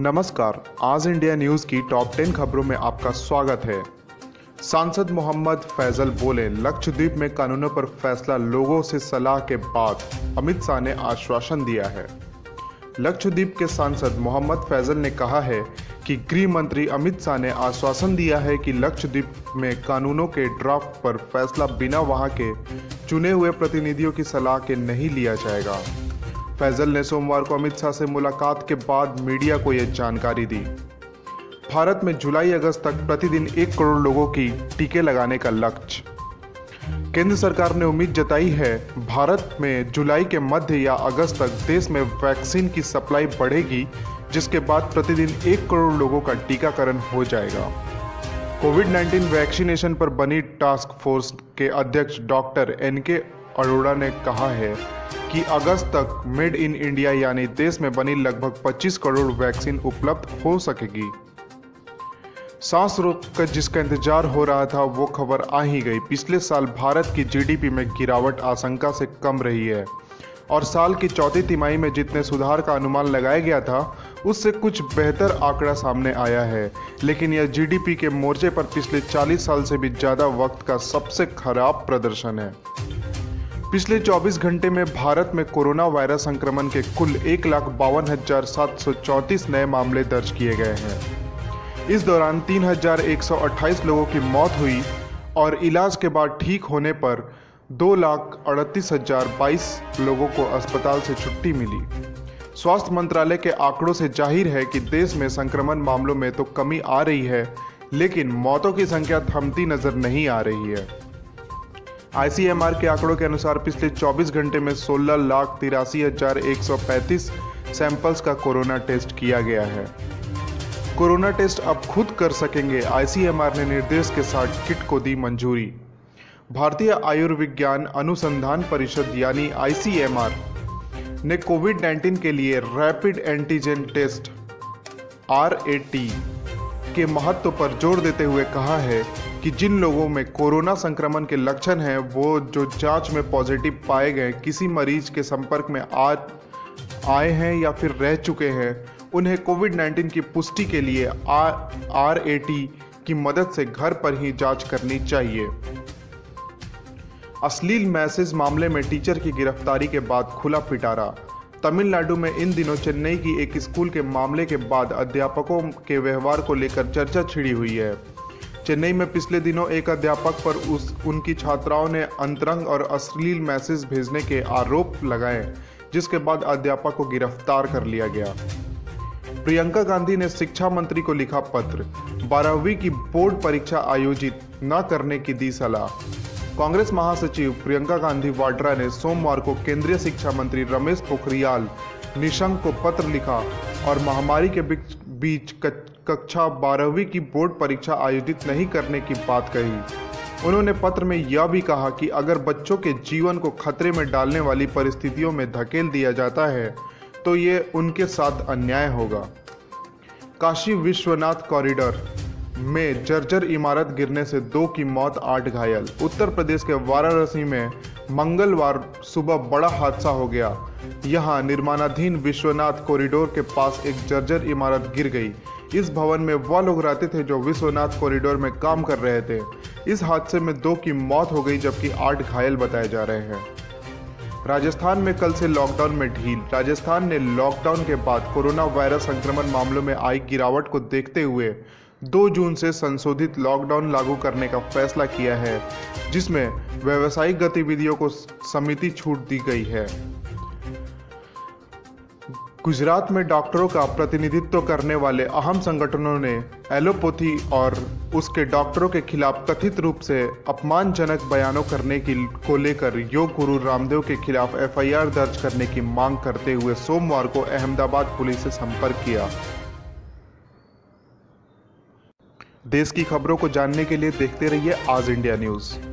नमस्कार, आज India news की टॉप 10 खबरों में आपका स्वागत है। सांसद मोहम्मद फैजल बोले, लक्षद्वीप में कानूनों पर फैसला लोगों से सलाह के बाद। अमित शाह ने आश्वासन दिया है। लक्षद्वीप के सांसद मोहम्मद फैजल ने कहा है कि गृह मंत्री अमित शाह ने आश्वासन दिया है कि लक्षद्वीप में कानूनों के ड्राफ्ट पर फैसला बिना वहां के चुने हुए प्रतिनिधियों की सलाह के नहीं लिया जाएगा। फैजल ने सोमवार को अमित शाह से मुलाकात के बाद मीडिया को यह जानकारी दी। भारत में जुलाई अगस्त तक प्रतिदिन 1 करोड़ लोगों की टीके लगाने का लक्ष्य। केंद्र सरकार ने उम्मीद जताई है भारत में जुलाई के मध्य या अगस्त तक देश में वैक्सीन की सप्लाई बढ़ेगी, जिसके बाद प्रतिदिन 1 करोड़ लोगों का टीकाकरण हो जाएगा। कोविड-19 वैक्सीनेशन पर बनी टास्क फोर्स के अध्यक्ष डॉक्टर एनके अरोड़ा ने कहा है कि अगस्त तक मेड इन इंडिया यानी देश में बनी लगभग 25 करोड़ वैक्सीन उपलब्ध हो सकेगी। सांस रोक कर जिसका इंतजार हो रहा था वो खबर आ ही गई। पिछले साल भारत की जीडीपी में गिरावट आशंका से कम रही है और साल की चौथी तिमाही में जितने सुधार का अनुमान लगाया गया था उससे कुछ बेहतर आंकड़ा सामने आया है, लेकिन यह जीडीपी के मोर्चे पर पिछले 40 साल से भी ज़्यादा वक्त का सबसे खराब प्रदर्शन है। पिछले 24 घंटे में भारत में कोरोना वायरस संक्रमण के कुल 1,52,734 नए मामले दर्ज किए गए हैं। इस दौरान 3,128 लोगों की मौत हुई और इलाज के बाद ठीक होने पर 2,38,022 लोगों को अस्पताल से छुट्टी मिली। स्वास्थ्य मंत्रालय के आंकड़ों से जाहिर है कि देश में संक्रमण मामलों में तो कमी आ रही है, लेकिन मौतों की संख्या थमती नजर नहीं आ रही है। आईसीएमआर के आंकड़ों के अनुसार पिछले 24 घंटे में 16,83,135 सैंपल्स का कोरोना टेस्ट किया गया है। कोरोना टेस्ट अब खुद कर सकेंगे, आईसीएमआर ने निर्देश के साथ किट को दी मंजूरी। भारतीय आयुर्विज्ञान अनुसंधान परिषद यानी आईसीएमआर ने कोविड-19 के लिए रैपिड एंटीजन टेस्ट RAT के महत्व पर जोर देते हुए कहा है कि जिन लोगों में कोरोना संक्रमण के लक्षण हैं, वो जो जांच में पॉजिटिव पाए गए किसी मरीज के संपर्क में आए हैं या फिर रह चुके हैं, उन्हें कोविड-19 की पुष्टि के लिए RAT की मदद से घर पर ही जांच करनी चाहिए। अश्लील मैसेज मामले में टीचर की गिरफ्तारी के बाद खुला पिटारा। तमिलनाडु में इन दिनों चेन्नई की एक स्कूल के मामले के बाद अध्यापकों के व्यवहार को लेकर चर्चा छिड़ी हुई है। चेन्नई में पिछले दिनों एक अध्यापक पर उनकी छात्राओं ने अंतरंग और अश्लील मैसेज भेजने के आरोप लगाए, जिसके बाद अध्यापक को गिरफ्तार कर लिया गया। प्रियंका गांधी ने शिक्षा मंत्री को लिखा पत्र, 12वीं की बोर्ड परीक्षा आयोजित न करने की दी सलाह। कांग्रेस महासचिव प्रियंका गांधी वाड्रा ने सोमवार को केंद्रीय शिक्षा मंत्री रमेश पोखरियाल निशंक को पत्र लिखा और महामारी के बीच कक्षा 12वीं की बोर्ड परीक्षा आयोजित नहीं करने की बात कही। उन्होंने पत्र में यह भी कहा कि अगर बच्चों के जीवन को खतरे में डालने वाली परिस्थितियों में धकेल दिया जाता है तो ये उनके साथ अन्याय होगा। काशी विश्वनाथ कॉरिडोर में जर्जर इमारत गिरने से 2 की मौत, 8 घायल। उत्तर प्रदेश के वाराणसी में मंगलवार सुबह बड़ा हादसा हो गया। यहां निर्माणाधीन विश्वनाथ कॉरिडोर के पास एक जर्जर इमारत गिर गई। इस भवन में वह लोग रहते थे जो विश्वनाथ कॉरिडोर में काम कर रहे थे। इस हादसे में 2 की मौत हो गई जबकि 8 घायल बताए जा रहे हैं। राजस्थान में कल से लॉकडाउन में ढील। राजस्थान ने लॉकडाउन के बाद कोरोना वायरस संक्रमण मामलों में आई गिरावट को देखते हुए 2 जून से संशोधित लॉकडाउन लागू करने का फैसला किया है, जिसमें व्यावसायिक गतिविधियों को सीमित छूट दी गई है। गुजरात में डॉक्टरों का प्रतिनिधित्व करने वाले अहम संगठनों ने एलोपैथी और उसके डॉक्टरों के खिलाफ कथित रूप से अपमानजनक बयानों करने को लेकर योग गुरु रामदेव के खिलाफ FIR दर्ज करने की मांग करते हुए सोमवार को अहमदाबाद पुलिस से संपर्क किया। देश की खबरों को जानने के लिए देखते रहिए आज इंडिया न्यूज़।